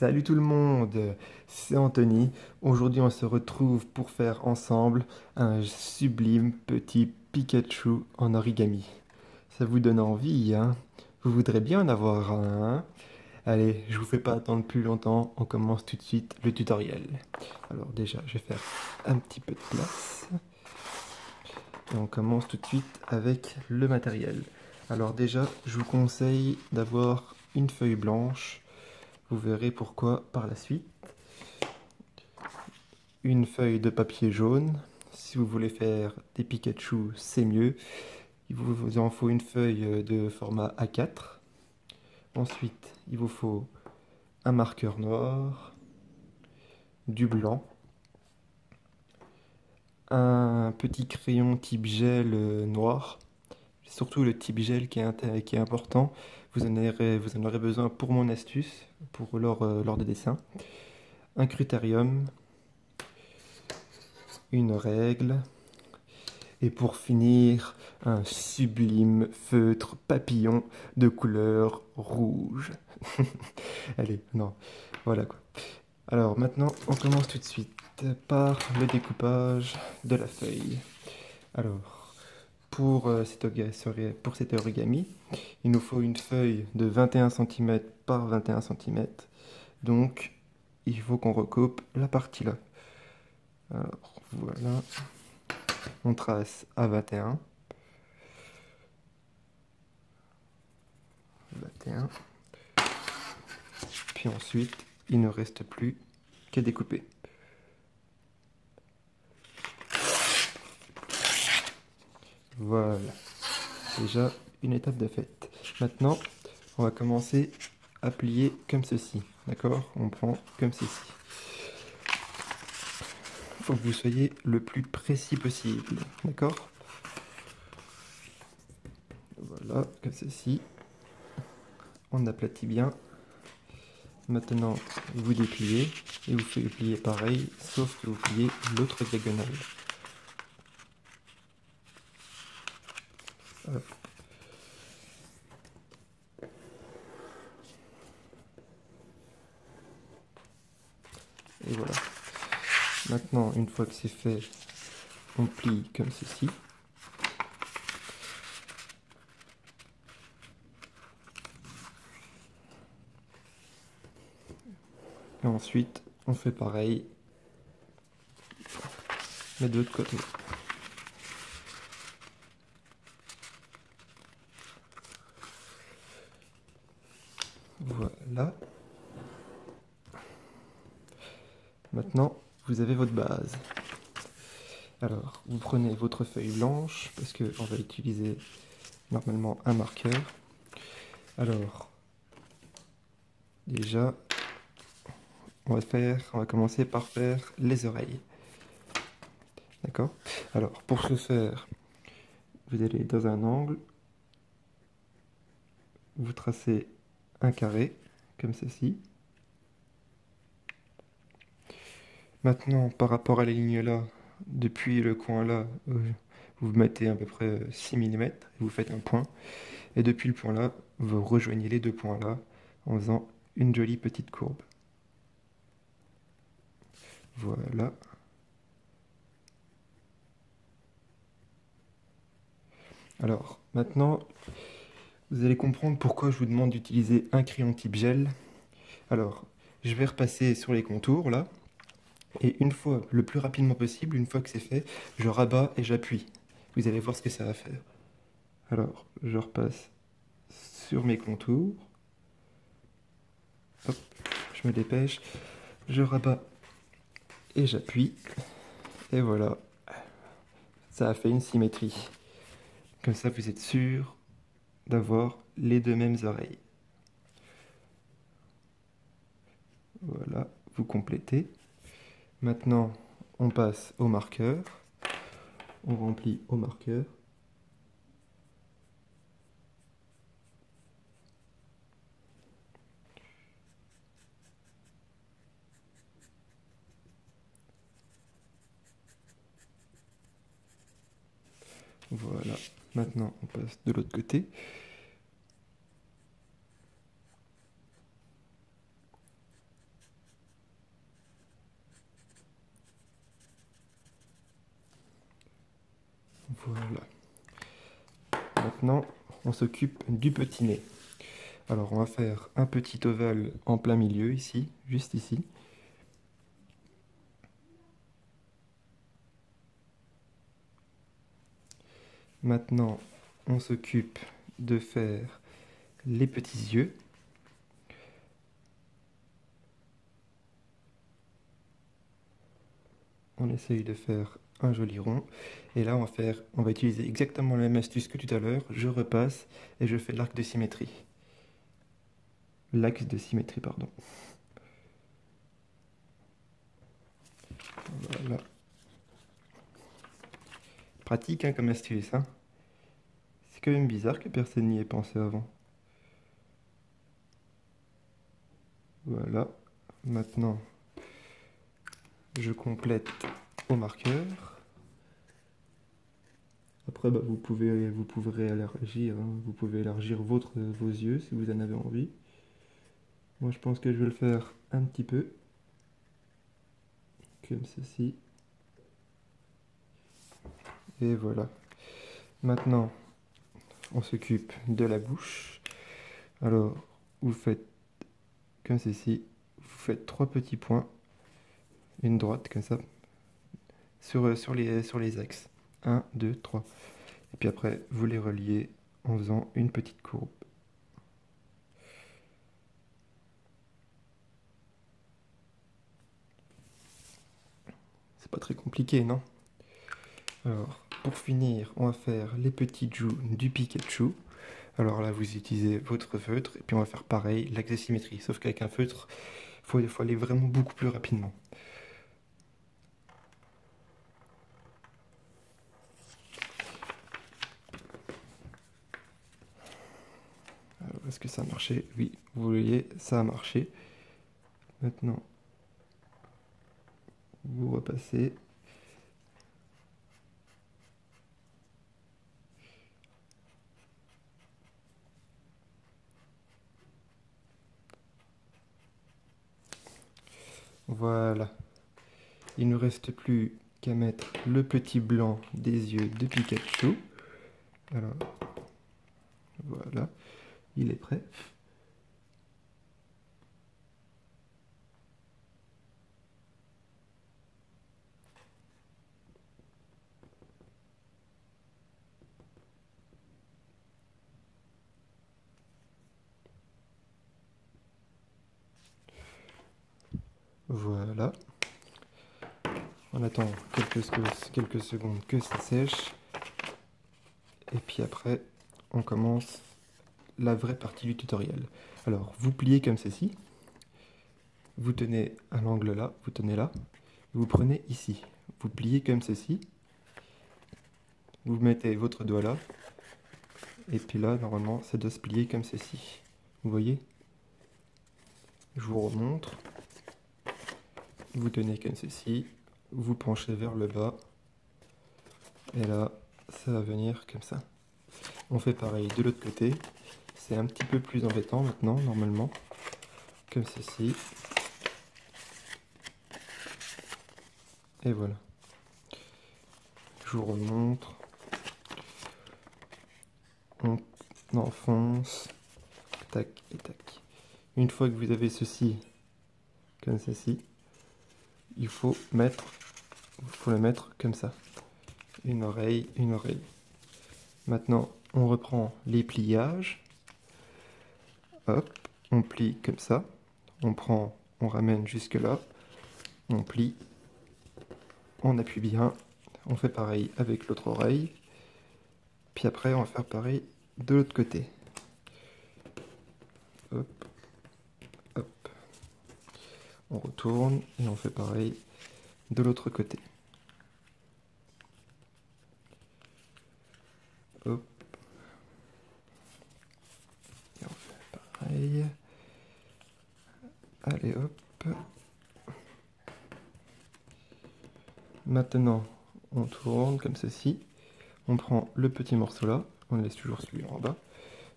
Salut tout le monde, c'est Anthony. Aujourd'hui, on se retrouve pour faire ensemble un sublime petit Pikachu en origami. Ça vous donne envie, hein? Vous voudrez bien en avoir un, hein? Allez, je vous fais pas attendre plus longtemps, on commence tout de suite le tutoriel. Alors déjà, je vais faire un petit peu de place. Et on commence tout de suite avec le matériel. Alors déjà, je vous conseille d'avoir une feuille blanche. Vous verrez pourquoi par la suite. Une feuille de papier jaune. Si vous voulez faire des Pikachu, c'est mieux. Il vous en faut une feuille de format A4. Ensuite, il vous faut un marqueur noir, du blanc, un petit crayon type gel noir, surtout le type gel qui est important. Vous en aurez besoin pour mon astuce, pour lors des dessins. Un critérium, une règle, et pour finir, un sublime feutre papillon de couleur rouge. Allez, non, voilà quoi. Alors maintenant, on commence tout de suite par le découpage de la feuille. Alors, pour cet origami, il nous faut une feuille de 21 cm par 21 cm. Donc, il faut qu'on recoupe la partie là. Alors, voilà. On trace à 21. 21. Puis ensuite, il ne reste plus qu'à découper. Voilà. Déjà, une étape de faite. Maintenant, on va commencer à plier comme ceci. D'accord? On prend comme ceci. Il faut que vous soyez le plus précis possible. D'accord? Voilà, comme ceci. On aplatit bien. Maintenant, vous dépliez et vous faites plier pareil, sauf que vous pliez l'autre diagonale. Hop. Et voilà. Maintenant, une fois que c'est fait, on plie comme ceci. Et ensuite, on fait pareil, mais de l'autre côté. Voilà. Maintenant, vous avez votre base. Alors, vous prenez votre feuille blanche, parce qu'on va utiliser normalement un marqueur. Alors, déjà, on va commencer par faire les oreilles. D'accord? Alors, pour ce faire, vous allez dans un angle, vous tracez un carré, comme ceci. Maintenant, par rapport à la ligne là, depuis le coin là, vous mettez à peu près 6 mm, et vous faites un point. Et depuis le point là, vous rejoignez les deux points là, en faisant une jolie petite courbe. Voilà. Alors, maintenant, vous allez comprendre pourquoi je vous demande d'utiliser un crayon type gel. Alors, je vais repasser sur les contours là. Et une fois, le plus rapidement possible, une fois que c'est fait, je rabats et j'appuie. Vous allez voir ce que ça va faire. Alors, je repasse sur mes contours. Hop, je me dépêche. Je rabats et j'appuie. Et voilà, ça a fait une symétrie. Comme ça, vous êtes sûr d'avoir les deux mêmes oreilles. Voilà, vous complétez. Maintenant, on passe au marqueur. On remplit au marqueur. Voilà, maintenant on passe de l'autre côté. Voilà. Maintenant, on s'occupe du petit nez. Alors, on va faire un petit ovale en plein milieu, ici, juste ici. Maintenant, on s'occupe de faire les petits yeux. On essaye de faire un joli rond. Et là, on va utiliser exactement la même astuce que tout à l'heure. Je repasse et je fais l'arc de symétrie. L'axe de symétrie, pardon. Voilà. Pratique hein, comme astuce. Hein. C'est quand même bizarre que personne n'y ait pensé avant. Voilà. Maintenant, je complète au marqueur. Après, bah, vous pouvez élargir, hein. Vous pouvez élargir vos yeux si vous en avez envie. Moi, je pense que je vais le faire un petit peu. Comme ceci. Et voilà. Maintenant, on s'occupe de la bouche. Alors, vous faites comme ceci. Vous faites 3 petits points. Une droite, comme ça. Sur les axes. 1, 2, 3. Et puis après, vous les reliez en faisant une petite courbe. C'est pas très compliqué, non? Alors, pour finir, on va faire les petites joues du Pikachu. Alors là, vous utilisez votre feutre, et puis on va faire pareil, l'axe de symétrie. Sauf qu'avec un feutre, il faut aller vraiment beaucoup plus rapidement. Alors, est-ce que ça a marché? Oui, vous voyez, ça a marché. Maintenant, vous repassez. Voilà. Il ne nous reste plus qu'à mettre le petit blanc des yeux de Pikachu. Alors, voilà, il est prêt. Voilà. On attend quelques secondes que ça sèche. Et puis après, on commence la vraie partie du tutoriel. Alors, vous pliez comme ceci. Vous tenez à l'angle là, vous tenez là. Vous prenez ici. Vous pliez comme ceci. Vous mettez votre doigt là. Et puis là, normalement, ça doit se plier comme ceci. Vous voyez? Je vous remontre. Vous tenez comme ceci. Vous penchez vers le bas. Et là, ça va venir comme ça. On fait pareil de l'autre côté. C'est un petit peu plus embêtant maintenant, normalement. Comme ceci. Et voilà. Je vous remontre. On enfonce. Tac et tac. Une fois que vous avez ceci, comme ceci, il faut le mettre comme ça. Une oreille, une oreille. Maintenant, on reprend les pliages. Hop, on plie comme ça. On ramène jusque là. On plie. On appuie bien. On fait pareil avec l'autre oreille. Puis après, on va faire pareil de l'autre côté. Hop, hop. On retourne et on fait pareil de l'autre côté. Hop. Et on fait pareil. Allez, hop. Maintenant, on tourne comme ceci. On prend le petit morceau là. On laisse toujours celui en bas.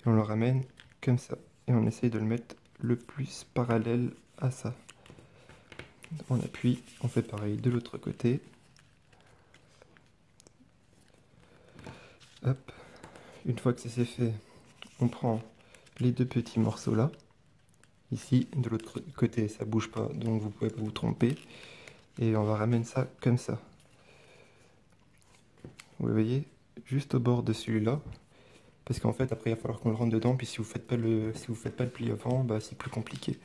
Et on le ramène comme ça. Et on essaye de le mettre le plus parallèle à ça. On appuie, on fait pareil de l'autre côté. Hop, une fois que ça c'est fait, on prend les deux petits morceaux là. Ici, de l'autre côté, ça bouge pas, donc vous pouvez pas vous tromper. Et on va ramener ça comme ça. Vous voyez, juste au bord de celui-là. Parce qu'en fait, après, il va falloir qu'on le rentre dedans. Puis si vous faites pas le pli avant, bah, c'est plus compliqué.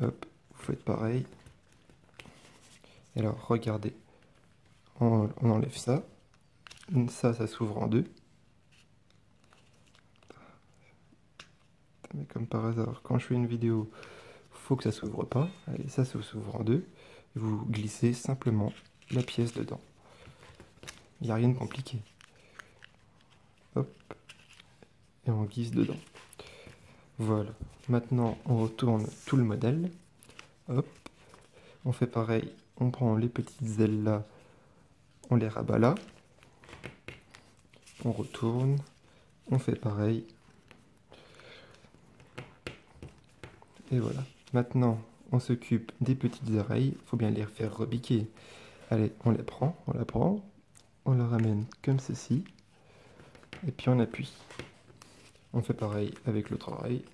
Hop, vous faites pareil. Et alors, regardez. On enlève ça. Ça s'ouvre en deux. Mais comme par hasard, quand je fais une vidéo, faut que ça s'ouvre pas. Allez, ça s'ouvre en deux. Vous glissez simplement la pièce dedans. Il n'y a rien de compliqué. Hop. Et on glisse dedans. Voilà. Maintenant, on retourne tout le modèle. Hop. On fait pareil. On prend les petites ailes là. On les rabat là. On retourne. On fait pareil. Et voilà. Maintenant, on s'occupe des petites oreilles. Il faut bien les faire rebiquer. Allez, on les prend. On la prend. On la ramène comme ceci. Et puis on appuie. On fait pareil avec l'autre oreille.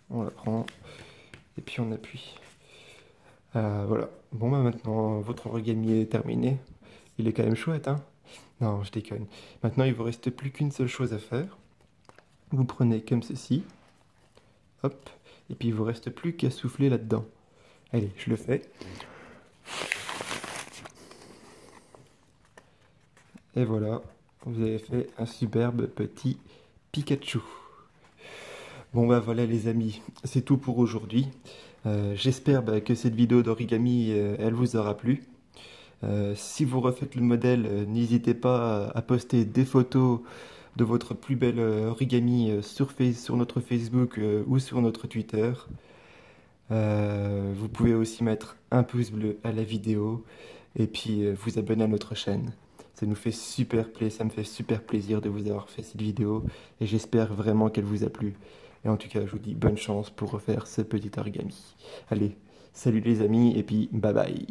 On la prend. Et puis on appuie. Voilà. Bon, bah maintenant, votre origami est terminé. Il est quand même chouette, hein? Non, je déconne. Maintenant, il vous reste plus qu'une seule chose à faire. Vous prenez comme ceci. Hop. Et puis, il vous reste plus qu'à souffler là-dedans. Allez, je le fais. Et voilà. Vous avez fait un superbe petit Pikachu. Bon bah voilà les amis, c'est tout pour aujourd'hui. J'espère que cette vidéo d'origami, elle vous aura plu. Si vous refaites le modèle, n'hésitez pas à poster des photos de votre plus belle origami sur notre Facebook ou sur notre Twitter. Vous pouvez aussi mettre un pouce bleu à la vidéo et puis vous abonner à notre chaîne. Ça me fait super plaisir de vous avoir fait cette vidéo et j'espère vraiment qu'elle vous a plu. Et en tout cas, je vous dis bonne chance pour refaire ce petit origami. Allez, salut les amis et puis bye bye.